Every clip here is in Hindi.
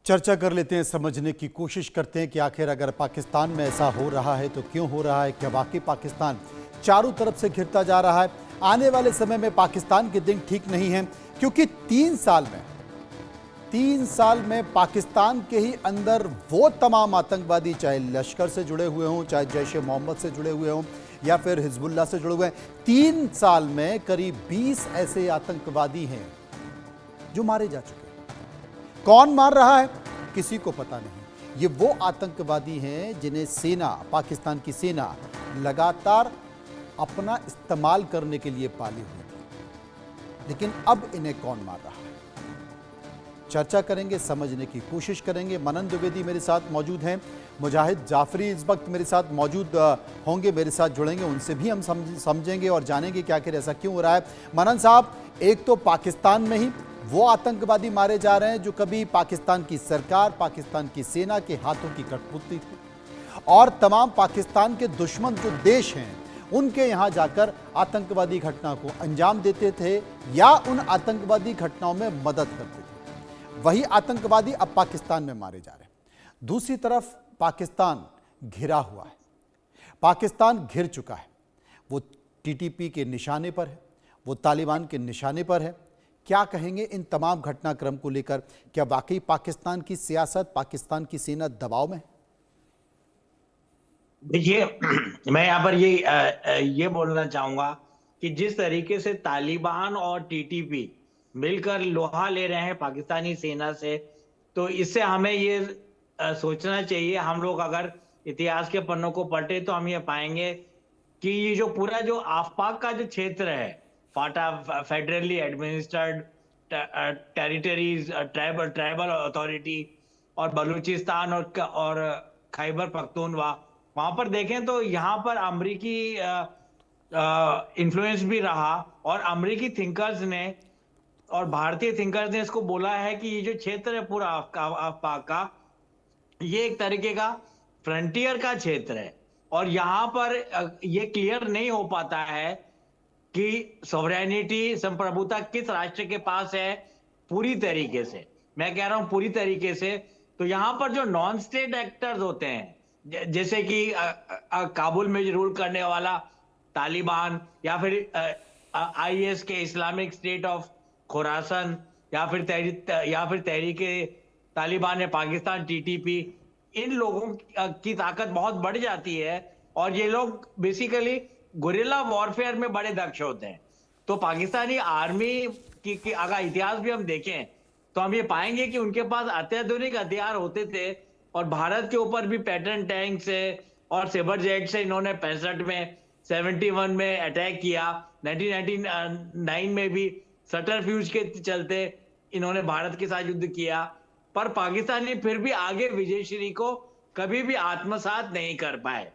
चर्चा कर लेते हैं, समझने की कोशिश करते हैं कि आखिर अगर पाकिस्तान में ऐसा हो रहा है तो क्यों हो रहा है। क्या वाकई पाकिस्तान चारों तरफ से घिरता जा रहा है? आने वाले समय में पाकिस्तान के दिन ठीक नहीं हैं, क्योंकि 3 साल में पाकिस्तान के ही अंदर वो तमाम आतंकवादी, चाहे लश्कर से जुड़े हुए हों, चाहे जैश ए मोहम्मद से जुड़े हुए हों या फिर हिजबुल्लाह से जुड़े हुए हैं, 3 साल में करीब 20 ऐसे आतंकवादी हैं जो मारे जा चुके हैं। कौन मार रहा है किसी को पता नहीं। ये वो आतंकवादी हैं जिन्हें सेना, पाकिस्तान की सेना लगातार अपना इस्तेमाल करने के लिए पाली हुई थी, लेकिन अब इन्हें कौन मार रहा है, चर्चा करेंगे, समझने की कोशिश करेंगे। मनन द्विवेदी मेरे साथ मौजूद हैं, मुजाहिद जाफरी इस वक्त मेरे साथ मौजूद होंगे, मेरे साथ जुड़ेंगे, उनसे भी हम समझेंगे और जानेंगे कि आखिर ऐसा क्यों हो रहा है। मनन साहब, एक तो पाकिस्तान में ही वो आतंकवादी मारे जा रहे हैं जो कभी पाकिस्तान की सरकार, पाकिस्तान की सेना के हाथों की कठपुतली थी, और तमाम पाकिस्तान के दुश्मन जो देश हैं उनके यहां जाकर आतंकवादी घटना को अंजाम देते थे या उन आतंकवादी घटनाओं में मदद करते थे। वही आतंकवादी अब पाकिस्तान में मारे जा रहे हैं। दूसरी तरफ पाकिस्तान घिरा हुआ है, पाकिस्तान घिर चुका है। वो टीटीपी के निशाने पर है, वो तालिबान के निशाने पर है। क्या कहेंगे इन तमाम घटनाक्रम को लेकर? क्या वाकई पाकिस्तान की सियासत, पाकिस्तान की सेना दबाव में है? देखिए, मैं यहाँ पर ये बोलना चाहूंगा कि जिस तरीके से तालिबान और टीटीपी मिलकर लोहा ले रहे हैं पाकिस्तानी सेना से, तो इससे हमें ये सोचना चाहिए। हम लोग अगर इतिहास के पन्नों को पलटे तो हम ये पाएंगे कि ये जो पूरा जो आफपाक का जो क्षेत्र है, FATA, federally administered territories, tribal authority, और बलूचिस्तान और खैबर पख्तूनवा, वहां पर देखें तो यहाँ पर अमरीकी इन्फ्लुएंस भी रहा, और अमरीकी थिंकर्स ने और भारतीय थिंकर्स ने इसको बोला है कि ये जो क्षेत्र है पूरा आफपाक का, ये एक तरीके का फ्रंटियर का क्षेत्र है, और यहाँ पर ये क्लियर नहीं हो पाता है कि सॉवरेनिटी, संप्रभुता किस राष्ट्र के पास है पूरी तरीके से। मैं कह रहा हूं पूरी तरीके से। तो यहाँ पर जो नॉन स्टेट एक्टर्स होते हैं, जैसे कि काबुल में रूल करने वाला तालिबान, या फिर आईएस के इस्लामिक स्टेट ऑफ खुरासन, या फिर तहरीक तालिबान पाकिस्तान टीटीपी, इन लोगों की ताकत बहुत बढ़ जाती है, और ये लोग बेसिकली गुरिल्ला वॉरफेयर में बड़े दक्ष होते हैं। तो पाकिस्तानी आर्मी की अगर इतिहास भी हम देखें तो हम ये पाएंगे कि उनके पास अत्याधुनिक हथियार होते थे, और भारत के ऊपर भी पैटर्न टैंक से और सेबर जेट से इन्होंने 65 में, 71 में अटैक किया, 1999 में भी सटरफ्यूज के चलते इन्होंने भारत के साथ युद्ध किया। पर पाकिस्तानी फिर भी आगे विजयश्री को कभी भी आत्मसात नहीं कर पाए।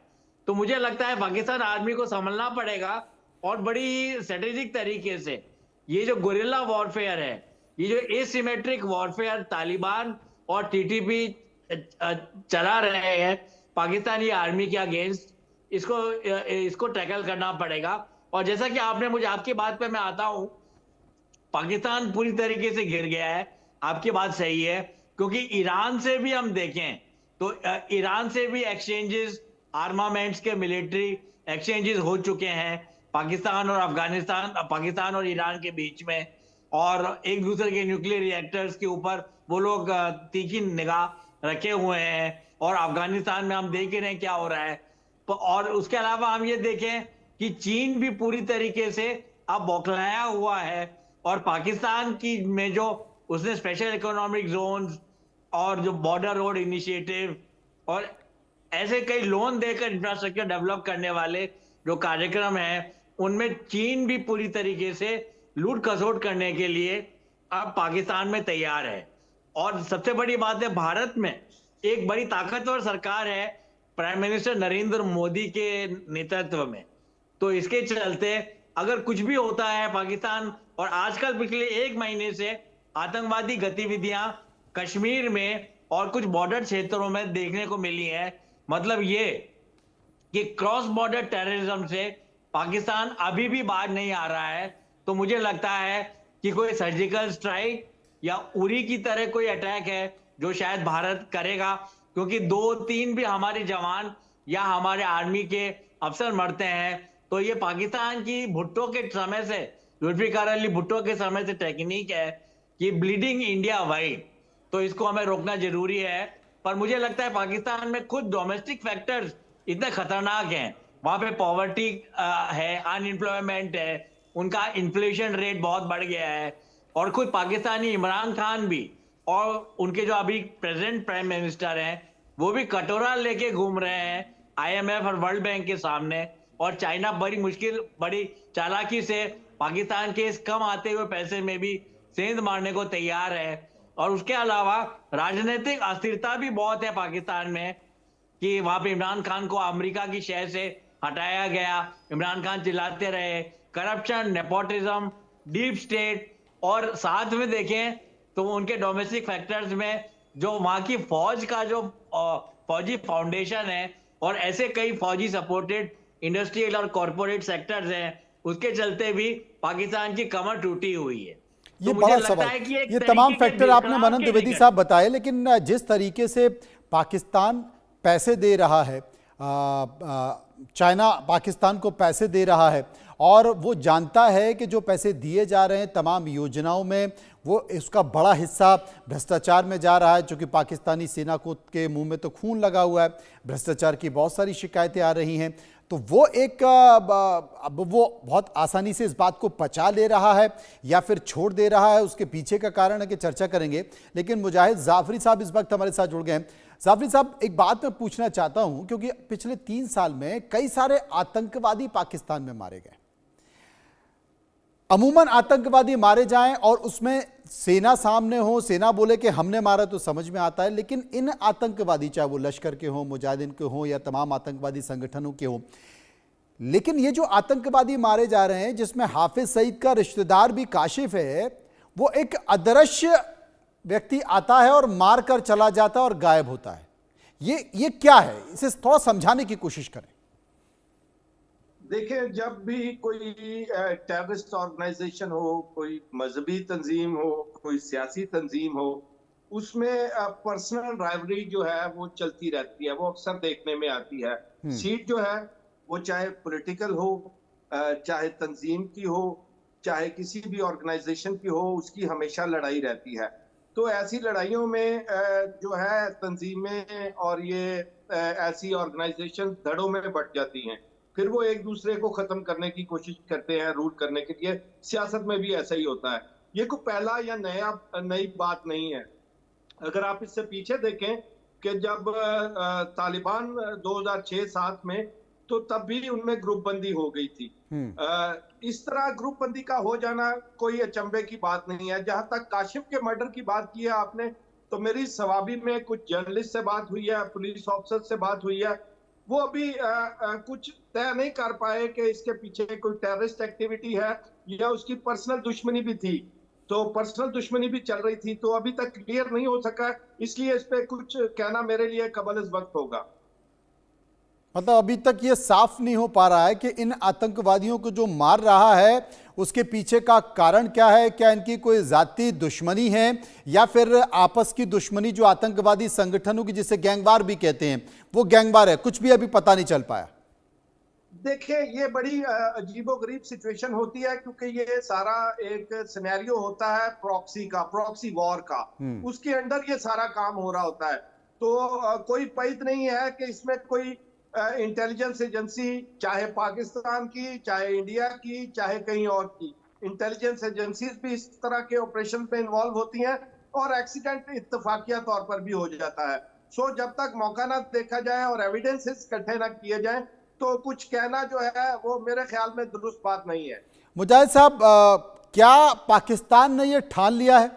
तो मुझे लगता है पाकिस्तान आर्मी को संभलना पड़ेगा, और बड़ी स्ट्रेटेजिक तरीके से ये जो गुरिल्ला वॉरफेयर है, ये जो एसिमेट्रिक वॉरफेयर तालिबान और टीटीपी चला रहे हैं पाकिस्तानी आर्मी के अगेंस्ट, इसको टैकल करना पड़ेगा। और जैसा कि आपने मुझे, आपकी बात पे मैं आता हूं, पाकिस्तान पूरी तरीके से घिर गया है, आपकी बात सही है। क्योंकि ईरान से भी हम देखें तो ईरान से भी एक्सचेंजेस, आर्मामेंट्स के मिलिट्री एक्सचेंजेस हो चुके हैं पाकिस्तान और अफगानिस्तान, पाकिस्तान और ईरान के बीच में, और एक दूसरे के न्यूक्लियर रिएक्टर्स के ऊपर वो लोग तीखी निगाह रखे हुए हैं। और अफगानिस्तान में हम देख ही रहे हैं क्या हो रहा है। और उसके अलावा हम ये देखें कि चीन भी पूरी तरीके से अब बौखलाया हुआ है, और पाकिस्तान की में जो उसने स्पेशल इकोनॉमिक जोन्स और जो बॉर्डर रोड इनिशिएटिव और ऐसे कई लोन देकर इंफ्रास्ट्रक्चर डेवलप करने वाले जो कार्यक्रम हैं, उनमें चीन भी पूरी तरीके से लूट खसोट करने के लिए अब पाकिस्तान में तैयार है। और सबसे बड़ी बात है, भारत में एक बड़ी ताकतवर सरकार है प्राइम मिनिस्टर नरेंद्र मोदी के नेतृत्व में। तो इसके चलते अगर कुछ भी होता है पाकिस्तान, और आजकल पिछले 1 महीने से आतंकवादी गतिविधियां कश्मीर में और कुछ बॉर्डर क्षेत्रों में देखने को मिली है, मतलब ये कि क्रॉस बॉर्डर टेररिज्म से पाकिस्तान अभी भी बाहर नहीं आ रहा है। तो मुझे लगता है कि कोई सर्जिकल स्ट्राइक या उरी की तरह कोई अटैक है जो शायद भारत करेगा, क्योंकि 2-3 भी हमारे जवान या हमारे आर्मी के अफसर मरते हैं तो ये पाकिस्तान की भुट्टो के समय से, जुल्फिकार अली भुट्टो के समय से टेक्निक है कि ब्लीडिंग इंडिया वाइड, तो इसको हमें रोकना जरूरी है। पर मुझे लगता है पाकिस्तान में खुद डोमेस्टिक फैक्टर्स इतने खतरनाक हैं, वहां पे पॉवर्टी है, अनएम्प्लॉयमेंट है, उनका इन्फ्लेशन रेट बहुत बढ़ गया है, और खुद पाकिस्तानी इमरान खान भी और उनके जो अभी प्रेजेंट प्राइम मिनिस्टर हैं वो भी कटोरा लेके घूम रहे हैं आईएमएफ और वर्ल्ड बैंक के सामने, और चाइना बड़ी चालाकी से पाकिस्तान के इस कम आते हुए पैसे में भी सेंध मारने को तैयार है। और उसके अलावा राजनीतिक अस्थिरता भी बहुत है पाकिस्तान में कि वहां पे इमरान खान को अमेरिका की शहर से हटाया गया, इमरान खान चिल्लाते रहे, करप्शन, नेपोटिज्म, डीप स्टेट, और साथ में देखें तो उनके डोमेस्टिक फैक्टर्स में जो वहां की फौज का जो फौजी फाउंडेशन है और ऐसे कई फौजी सपोर्टेड इंडस्ट्रियल और कॉर्पोरेट सेक्टर्स हैं, उसके चलते भी पाकिस्तान की कमर टूटी हुई है। ये बड़ा सवाल, ये तमाम फैक्टर आपने मनन द्विवेदी साहब बताए, लेकिन जिस तरीके से पाकिस्तान पैसे दे रहा है, चाइना पाकिस्तान को पैसे दे रहा है और वो जानता है कि जो पैसे दिए जा रहे हैं तमाम योजनाओं में वो इसका बड़ा हिस्सा भ्रष्टाचार में जा रहा है, चूँकि पाकिस्तानी सेना को के मुंह में तो खून लगा हुआ है, भ्रष्टाचार की बहुत सारी शिकायतें आ रही हैं, तो वो अब वो बहुत आसानी से इस बात को पचा ले रहा है या फिर छोड़ दे रहा है, उसके पीछे का कारण है कि चर्चा करेंगे। लेकिन मुजाहिद जाफरी साहब इस वक्त हमारे साथ जुड़ गए हैं। जाफरी साहब, एक बात मैं पूछना चाहता हूं, क्योंकि पिछले 3 साल में कई सारे आतंकवादी पाकिस्तान में मारे गए। अमूमन आतंकवादी मारे जाएं और उसमें सेना सामने हो, सेना बोले कि हमने मारा तो समझ में आता है, लेकिन इन आतंकवादी, चाहे वो लश्कर के हों, मुजाहिदीन के हों या तमाम आतंकवादी संगठनों के हों, लेकिन ये जो आतंकवादी मारे जा रहे हैं जिसमें हाफिज सईद का रिश्तेदार भी काशिफ है, वो एक अदृश्य व्यक्ति आता है और मार कर चला जाता है और गायब होता है। ये क्या है, इसे थोड़ा समझाने की कोशिश करें। देखिए, जब भी कोई टेररिस्ट ऑर्गेनाइजेशन हो, कोई मजहबी तंजीम हो, कोई सियासी तंजीम हो, उसमें पर्सनल राइवलरी जो है वो चलती रहती है, वो अक्सर देखने में आती है। सीट जो है वो चाहे पॉलिटिकल हो, चाहे तंजीम की हो, चाहे किसी भी ऑर्गेनाइजेशन की हो, उसकी हमेशा लड़ाई रहती है। तो ऐसी लड़ाइयों में जो है तंजीमें और ये ऐसी ऑर्गेनाइजेशन धड़ों में बट जाती हैं, फिर वो एक दूसरे को खत्म करने की कोशिश करते हैं, रूल करने के लिए। सियासत में भी ऐसा ही होता है, ये कोई पहला या नई बात नहीं है। अगर आप इससे पीछे देखें कि जब तालिबान 2006-7 में, तो तब भी उनमें ग्रुप बंदी हो गई थी। इस तरह ग्रुप बंदी का हो जाना कोई अचंभे की बात नहीं है। जहां तक काशिफ के मर्डर की बात की है आपने, तो मेरी सवाबी में कुछ जर्नलिस्ट से बात हुई है, पुलिस ऑफिसर से बात हुई है, वो अभी कुछ तय नहीं कर पाए कि इसके पीछे कोई टेररिस्ट एक्टिविटी है या उसकी पर्सनल दुश्मनी भी थी। तो पर्सनल दुश्मनी भी चल रही थी, तो अभी तक क्लियर नहीं हो सका, इसलिए इस पे कुछ कहना मेरे लिए कबल इस वक्त होगा। मतलब अभी तक ये साफ नहीं हो पा रहा है कि इन आतंकवादियों को जो मार रहा है उसके पीछे का कारण क्या है। क्या इनकी कोई जाती दुश्मनी है या फिर आपस की दुश्मनी, जो आतंकवादी संगठनों की जिसे गैंगवार भी कहते हैं, वो गैंगवार है? कुछ भी अभी पता नहीं चल पाया। देखिए, ये बड़ी अजीबोगरीब सिचुएशन होती है, क्योंकि ये सारा एक सिनेरियो होता है प्रॉक्सी वॉर का, उसके अंदर ये सारा काम हो रहा होता है। तो कोई पैद नहीं है कि इसमें कोई इंटेलिजेंस एजेंसी, चाहे पाकिस्तान की, चाहे इंडिया की, चाहे कहीं और की, इंटेलिजेंस एजेंसीज भी इस तरह के ऑपरेशन पे इन्वॉल्व होती हैं और एक्सीडेंट इत्तफाकिया तौर पर भी हो जाता है। सो जब तक मौका ना देखा जाए और एविडेंसेस इकट्ठे ना किए जाए, तो कुछ कहना जो है वो मेरे ख्याल में दुरुस्त बात नहीं है। मुजाहिद साहब, क्या पाकिस्तान ने यह ठान लिया है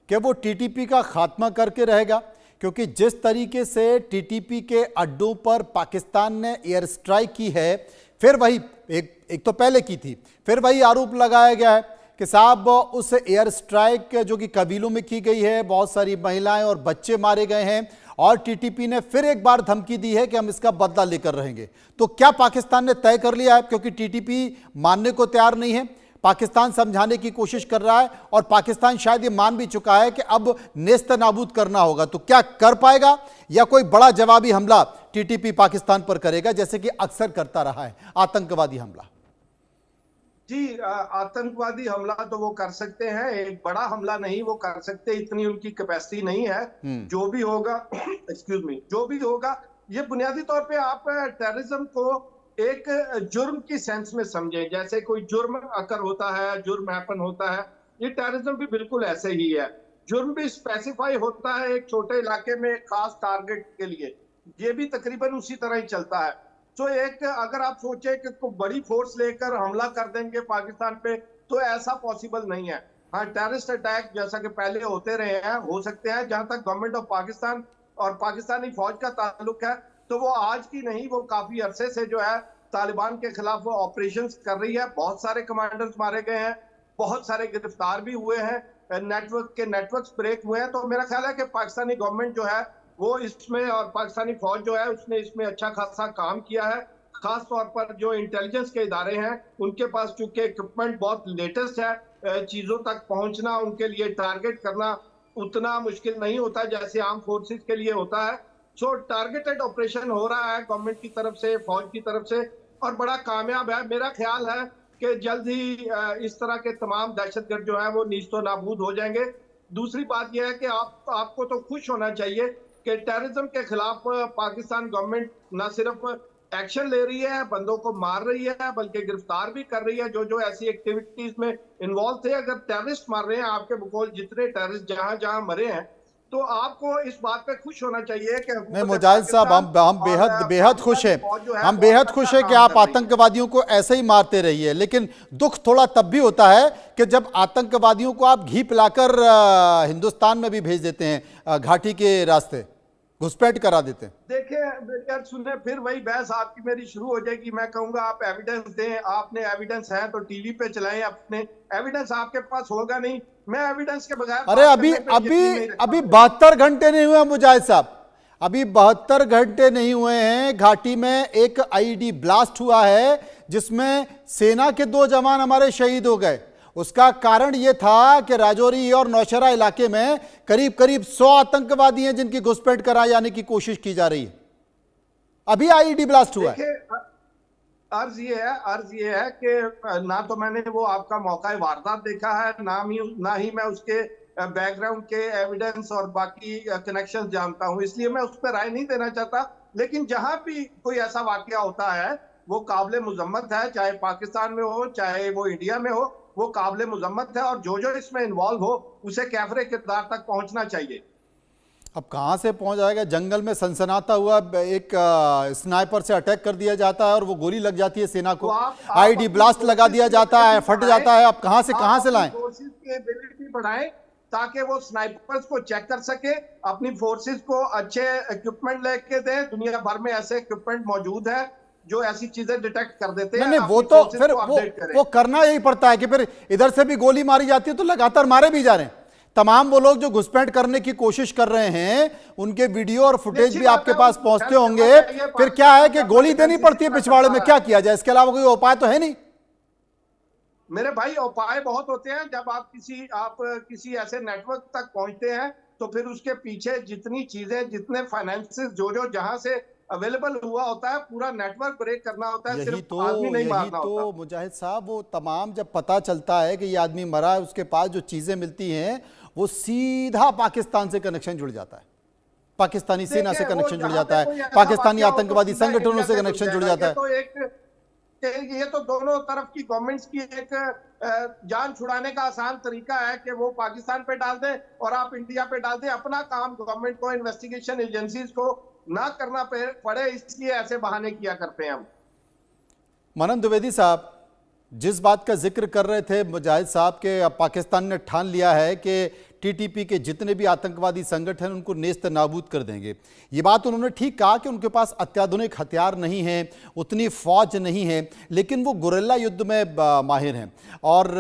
कि वो टीटीपी का खात्मा करके रहेगा? क्योंकि जिस तरीके से टीटीपी के अड्डों पर पाकिस्तान ने एयर स्ट्राइक की है, फिर वही एक तो पहले की थी, फिर वही आरोप लगाया गया है कि साहब उस एयर स्ट्राइक जो कि कबीलों में की गई है, बहुत सारी महिलाएं और बच्चे मारे गए हैं, और टीटीपी ने फिर एक बार धमकी दी है कि हम इसका बदला लेकर रहेंगे। तो क्या पाकिस्तान ने तय कर लिया है, क्योंकि टीटीपी मानने को तैयार नहीं है, पाकिस्तान समझाने की कोशिश कर रहा है और पाकिस्तान शायद ये मान भी चुका है कि अब नेस्त नाबूद करना होगा। तो क्या कर पाएगा या कोई बड़ा जवाबी हमला टीटीपी पाकिस्तान पर करेगा, जैसे कि अक्सर करता रहा है आतंकवादी हमला? जी, आतंकवादी हमला तो वो कर सकते हैं, एक बड़ा हमला नहीं वो कर सकते, इतनी उनकी कैपेसिटी नहीं है। जो भी होगा एक्सक्यूज मी, जो भी होगा ये बुनियादी तौर पे आप टेररिज्म को एक जुर्म की सेंस में समझें। जैसे कोई जुर्म अकर होता है, जुर्म हैपन होता है, ये टेररिज्म भी बिल्कुल ऐसे ही है। जुर्म भी स्पेसिफाई होता है एक छोटे इलाके में खास टारगेट के लिए, ये भी तकरीबन उसी तरह ही चलता है। तो एक अगर आप सोचे कि कोई बड़ी फोर्स लेकर हमला कर देंगे पाकिस्तान पे, तो ऐसा पॉसिबल नहीं है। हाँ, टेररिस्ट अटैक जैसा कि पहले होते रहे हैं, हो सकते हैं। जहां तक गवर्नमेंट ऑफ पाकिस्तान और पाकिस्तानी फौज का ताल्लुक है, तो वो आज की नहीं, वो काफी अरसे से जो है तालिबान के खिलाफ वो ऑपरेशंस कर रही है। बहुत सारे कमांडर्स मारे गए हैं, बहुत सारे गिरफ्तार भी हुए हैं, नेटवर्क्स ब्रेक हुए हैं। तो मेरा ख्याल है कि पाकिस्तानी गवर्नमेंट जो है वो इसमें, और पाकिस्तानी फौज जो है उसने इसमें अच्छा खासा काम किया है। खास तौर पर जो इंटेलिजेंस के इदारे हैं उनके पास चूंकि इक्विपमेंट बहुत लेटेस्ट है, चीजों तक पहुंचना, उनके लिए टारगेट करना उतना मुश्किल नहीं होता जैसे आर्म फोर्सेस के लिए होता है। सो टारगेटेड ऑपरेशन हो रहा है गवर्नमेंट की तरफ से, फौज की तरफ से, और बड़ा कामयाब है। मेरा ख्याल है कि जल्द ही इस तरह के तमाम दहशतगर्द जो है वो नीस्तो नाबूद हो जाएंगे। दूसरी बात यह है कि आपको तो खुश होना चाहिए कि टेररिज्म के खिलाफ पाकिस्तान गवर्नमेंट न सिर्फ एक्शन ले रही है, बंदों को मार रही है, बल्कि गिरफ्तार भी कर रही है जो ऐसी एक्टिविटीज में इन्वॉल्व थे। अगर टेररिस्ट मार रहे हैं, आपके बकौल जितने टेररिस्ट जहां जहां मरे हैं, तो आपको इस बात पे खुश होना चाहिए कि नहीं मुजाहिद साहब, हम बेहद खुश हैं। हम बेहद खुश हैं कि आप आतंकवादियों को ऐसे ही मारते रहिए, लेकिन दुख थोड़ा तब भी होता है कि जब आतंकवादियों को आप घी पिलाकर हिंदुस्तान में भी भेज देते हैं, घाटी के रास्ते घुसपैठ करा देते हैं। देखिए यार, सुने फिर वही बहस आपकी मेरी शुरू हो जाएगी। मैं कहूंगा आप एविडेंस दें, आपने एविडेंस है तो टीवी पे चलाएं। अपने एविडेंस आपके पास होगा नहीं, मैं एविडेंस के बगैर, अरे अभी 72 घंटे नहीं हुए मुजाहिद साहब, अभी 72 घंटे नहीं हुए हैं, घाटी में एक आईईडी ब्लास्ट हुआ है जिसमें सेना के 2 जवान हमारे शहीद हो गए। उसका कारण यह था कि राजौरी और नौशहरा इलाके में करीब 100 आतंकवादी हैं जिनकी घुसपैठ कराए जाने की कोशिश की जा रही है। अभी आईईडी ब्लास्ट हुआ है। अर्ज ये है कि ना तो मैंने वो आपका मौका वारदात देखा है, ना ही मैं उसके बैकग्राउंड के एविडेंस और बाकी कनेक्शंस जानता हूं, इसलिए मैं उस पर राय नहीं देना चाहता। लेकिन जहां भी कोई ऐसा वाकया होता है वो काबिल मुजम्मत है, चाहे पाकिस्तान में हो चाहे वो इंडिया में हो, वो काबिल मुजम्मत है। और जो इसमें इन्वॉल्व हो उसे कैफरे किरदार तक पहुंचना चाहिए। अब कहां से पहुंच जाएगा? जंगल में सनसनाता हुआ एक स्नाइपर से अटैक कर दिया जाता है और वो गोली लग जाती है सेना को, आईडी ब्लास्ट लगा दिया जाता है, फट जाता है। अब कहां से लाएं? फोर्सेस की एबिलिटी बढ़ाएं ताकि वो स्नाइपर्स को चेक कर सके, अपनी फोर्सेस को अच्छे इक्विपमेंट लेके दें। दुनिया भर में ऐसे इक्विपमेंट मौजूद है जो ऐसी चीजें डिटेक्ट कर देते हैं। नहीं, वो तो फिर वो करना यही पड़ता है कि फिर इधर से भी गोली मारी जाती है तो लगातार मारे भी जा रहे हैं। तमाम वो लोग जो घुसपैठ करने की कोशिश कर रहे हैं उनके वीडियो और फुटेज भी आपके पास पहुंचते होंगे। फिर क्या है कि गोली देनी पड़ती है पिछवाड़े में, क्या किया जाए? इसके अलावा कोई उपाय तो है नहीं। मेरे भाई, उपाय बहुत होते हैं। जब आप किसी ऐसे नेटवर्क तक पहुंचते हैं तो फिर उसके पीछे जितनी चीजें, जितने फाइनेंसेस जो जहां से अवेलेबल हुआ होता है, पूरा नेटवर्क ब्रेक करना होता है। सिर्फ आदमी नहीं मारना होता। मुजाहिद साहब, वो तमाम जब पता चलता है कि ये आदमी मरा है, उसके पास जो चीजें मिलती हैं वो सीधा पाकिस्तान से कनेक्शन जुड़ जाता है, पाकिस्तानी सेना से कनेक्शन जुड़ जाता है, पाकिस्तानी आतंकवादी संगठनों से कनेक्शन जुड़ जाता है। ये तो दोनों तरफ की गवर्नमेंट्स की एक जान छुड़ाने का आसान तरीका है कि वो पाकिस्तान पे डाल दे और आप इंडिया पे डाल दे। अपना काम गवर्नमेंट को, इन्वेस्टिगेशन एजेंसीज को ना करना पड़े, इसलिए ऐसे बहाने किया करते हैं हम। मनन द्विवेदी साहब, जिस बात का जिक्र कर रहे थे मुजाहिद साहब के, पाकिस्तान ने ठान लिया है कि टीटीपी के जितने भी आतंकवादी संगठन उनको नेस्त नाबूद कर देंगे। ये बात उन्होंने ठीक कहा कि उनके पास अत्याधुनिक हथियार नहीं है, उतनी फौज नहीं है, लेकिन वो गुरिल्ला युद्ध में माहिर हैं। और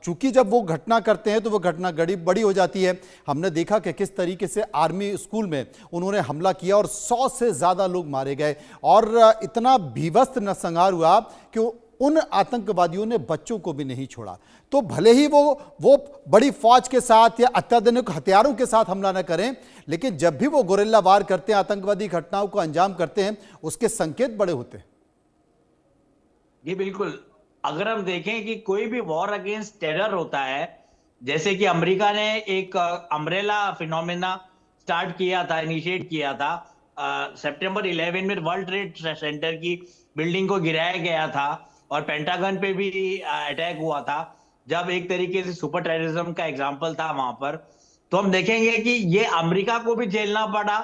चूंकि जब वो घटना करते हैं तो वो घटना बड़ी हो जाती है। हमने देखा कि किस तरीके से आर्मी स्कूल में उन्होंने हमला किया और 100 से ज़्यादा लोग मारे गए और इतना भीभत्स नरसंहार हुआ कि उन आतंकवादियों ने बच्चों को भी नहीं छोड़ा। तो भले ही वो बड़ी फौज के साथ या अत्याधुनिक हथियारों के साथ हमला न करें, लेकिन जब भी वो गोरिल्ला वार करते हैं, आतंकवादी घटनाओं को अंजाम करते हैं, उसके संकेत बड़े होते हैं। ये बिल्कुल, अगर हम देखें कि कोई भी वॉर अगेंस्ट टेरर होता है, जैसे कि अमेरिका ने एक अम्ब्रेला फिनोमेना स्टार्ट किया था, इनिशिएट किया था, सितंबर 11 में वर्ल्ड ट्रेड सेंटर की बिल्डिंग को गिराया गया था और पेंटागन पे भी अटैक हुआ था, जब एक तरीके से सुपर टेररिज्म का एग्जांपल था वहां पर। तो हम देखेंगे कि ये अमेरिका को भी झेलना पड़ा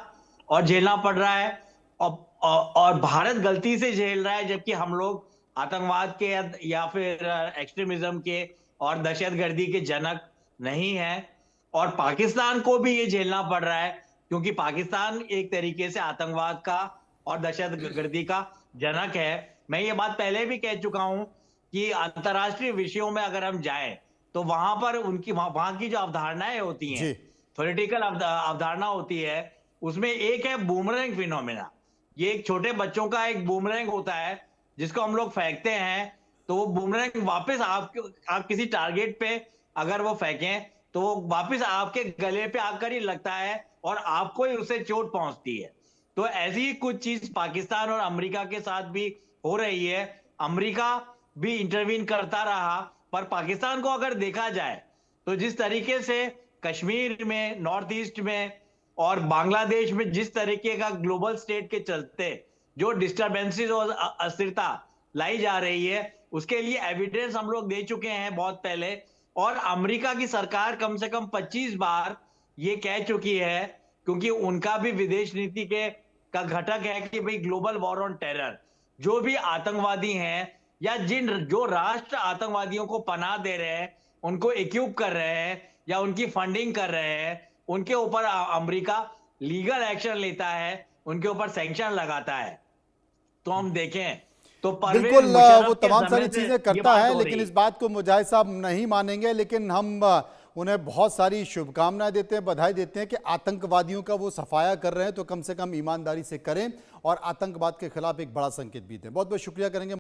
और झेलना पड़ रहा है, और भारत गलती से झेल रहा है, जबकि हम लोग आतंकवाद के या फिर एक्सट्रीमिज्म के और दहशतगर्दी के जनक नहीं है। और पाकिस्तान को भी ये झेलना पड़ रहा है, क्योंकि पाकिस्तान एक तरीके से आतंकवाद का और दहशतगर्दी का जनक है। मैं ये बात पहले भी कह चुका हूं कि अंतर्राष्ट्रीय विषयों में अगर हम जाएं तो वहां पर उनकी वहां की जो अवधारणाएं होती हैं, पॉलिटिकल अवधारणा होती है, उसमें एक है बूमरैंग फिनोमेना। ये एक छोटे बच्चों का एक बूमरैंग होता है जिसको हम लोग फेंकते हैं, तो वो बूमरैंग वापस आप किसी टारगेट पे अगर वो फेंकें तो वो वापस आपके गले पे आकर ही लगता है और आपको ही उससे चोट पहुंचती है। तो ऐसी ही कुछ चीज पाकिस्तान और अमेरिका के साथ भी हो रही है। अमेरिका भी इंटरवीन करता रहा, पर पाकिस्तान को अगर देखा जाए तो जिस तरीके से कश्मीर में, नॉर्थ ईस्ट में और बांग्लादेश में जिस तरीके का ग्लोबल स्टेट के चलते जो डिस्टर्बेंसेस और अस्थिरता लाई जा रही है, उसके लिए एविडेंस हम लोग दे चुके हैं बहुत पहले। और अमेरिका की सरकार कम से कम 25 बार ये कह चुकी है, क्योंकि उनका भी विदेश नीति का घटक है कि भाई ग्लोबल वॉर ऑन टेरर, जो भी आतंकवादी हैं या जो राष्ट्र आतंकवादियों को पनाह दे रहे हैं, उनको इक्विप कर रहे हैं या उनकी फंडिंग कर रहे हैं, उनके ऊपर अमेरिका लीगल एक्शन लेता है, उनके ऊपर सैंक्शन लगाता है। तो हम देखें तो बिल्कुल वो तमाम सारी चीजें करता है, लेकिन इस बात को मुजाहिद साहब नहीं मानेंगे। लेकिन हम उन्हें बहुत सारी शुभकामनाएं देते हैं, बधाई देते हैं कि आतंकवादियों का वो सफाया कर रहे हैं, तो कम से कम ईमानदारी से करें और आतंकवाद के खिलाफ एक बड़ा संकेत भी दें। बहुत बहुत शुक्रिया करेंगे।